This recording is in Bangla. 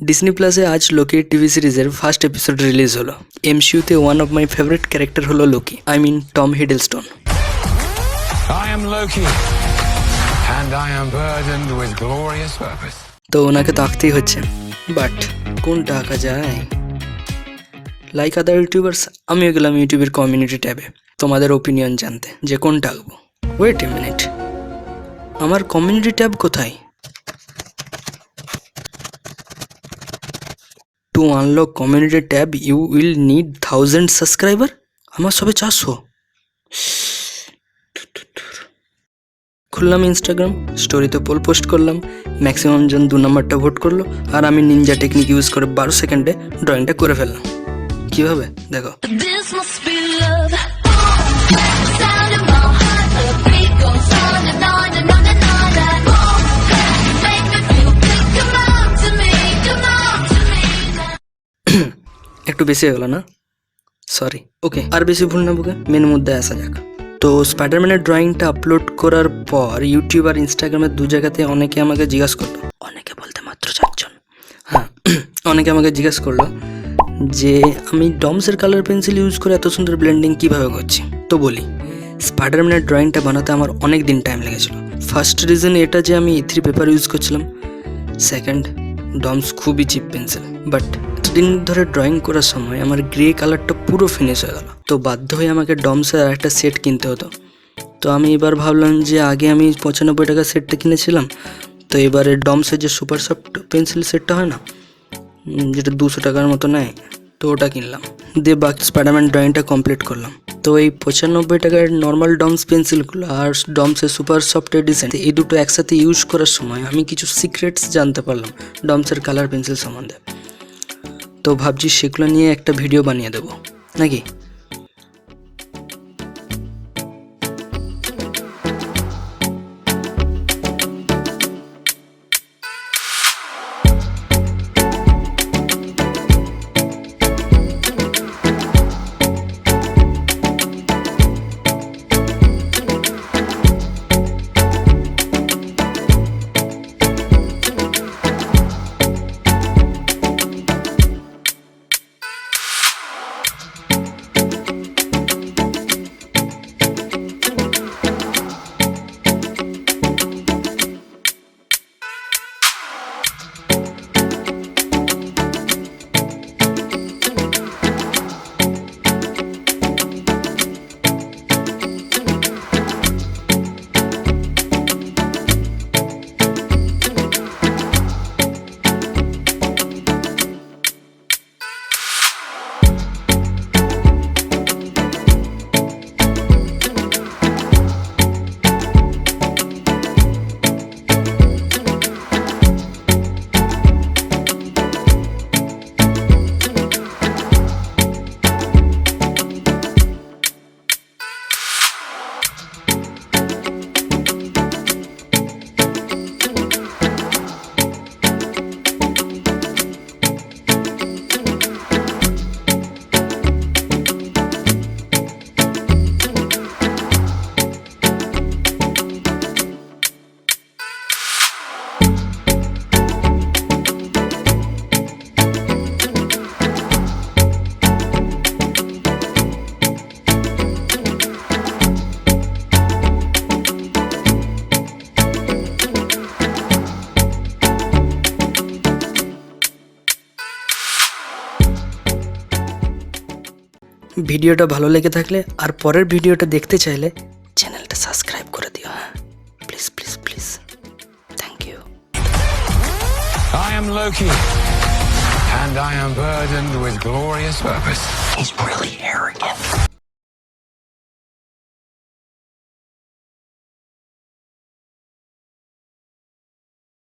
ডিজনি প্লাসে আজ লোকির টিভি সিরিজের ফার্স্ট এপিসোড রিলিজ হলো। এমসিইউতে one of my favourite character হলো Loki, I mean Tom Hiddleston. I am Loki, and I am burdened with glorious purpose. তো ওনাকে তো আঁকতেই হচ্ছে, বাট কোনটা আঁকা যায়? লাইক আদার ইউটিউবার্স, আমিও গেলাম ইউটিউবের কমিউনিটি ট্যাবে তোমাদের ওপিনিয়ন জানতে যে কোনটা আঁকবো। ওয়েট এ মিনিট, আমার কমিউনিটি ট্যাব কোথায়? To unlock community tab you will need 1000 subscriber. আমার সবে 400। খুললাম ইনস্টাগ্রাম, স্টোরিতে পোল পোস্ট করলাম, ম্যাক্সিমাম জন 2 নম্বরটা ভোট করলো, আর আমি নিনজা টেকনিক ইউজ করে 12 সেকেন্ডে ড্রয়িংটা করে ফেললাম। কিভাবে দেখো। একটু বেশি হয়ে গেল না, সরি। ওকে, আর বেশি ভুল না বুকে, মেন মুদ্দায় আসা যাক। তো স্পাইডারম্যানের ড্রয়িংটা আপলোড করার পর ইউটিউব আর ইনস্টাগ্রামের 2 জায়গাতে অনেকে আমাকে জিজ্ঞাসা করলো, অনেকে বলতে মাত্র 4 জন, হ্যাঁ, অনেকে আমাকে জিজ্ঞাসা করলো যে আমি ডমসের কালার পেন্সিল ইউজ করে এত সুন্দর ব্লেন্ডিং কীভাবে করছি। তো বলি, স্পাইডারম্যানের ড্রয়িংটা বানাতে আমার অনেক দিন টাইম লেগেছিলো। ফার্স্ট রিজন এটা যে আমি A3 পেপার ইউজ করছিলাম, সেকেন্ড ডমস খুবই চিপ পেন্সিল, বাট দিন ধরে ড্রয়িং করার সময় আমার গ্রে কালারটা পুরো ফিনিশ হয়ে গেল। তো বাধ্য হয়ে আমাকে ডমসের আর একটা সেট কিনতে হতো। তো আমি এবার ভাবলাম যে আগে আমি 95 টাকা সেটটা কিনেছিলাম, তো এবারে ডমসের যে সুপার সফট পেন্সিল সেটটা হয় না, যেটা 200 টাকার মতো নেয়, তো ওটা কিনলাম। দিয়ে বাকি স্পাইডারম্যান ড্রয়িংটা কমপ্লিট করলাম। তো এই 95 টাকার নর্মাল ডমস পেন্সিলগুলো আর ডমসের সুপার সফট এডিশন, এই দুটো একসাথে ইউজ করার সময় আমি কিছু সিক্রেটস জানতে পারলাম ডমসের কালার পেন্সিল সম্বন্ধে। তো ভাবছি সেগুলো নিয়ে একটা ভিডিও বানিয়ে দেবো নাকি। ভিডিওটা ভালো লেগে থাকলে আর পরের ভিডিওটা দেখতে চাইলে চ্যানেলটা সাবস্ক্রাইব করে দিও, হ্যাঁ, please please please, thank you. I am Loki, and I am burdened with glorious purpose. He's really arrogant.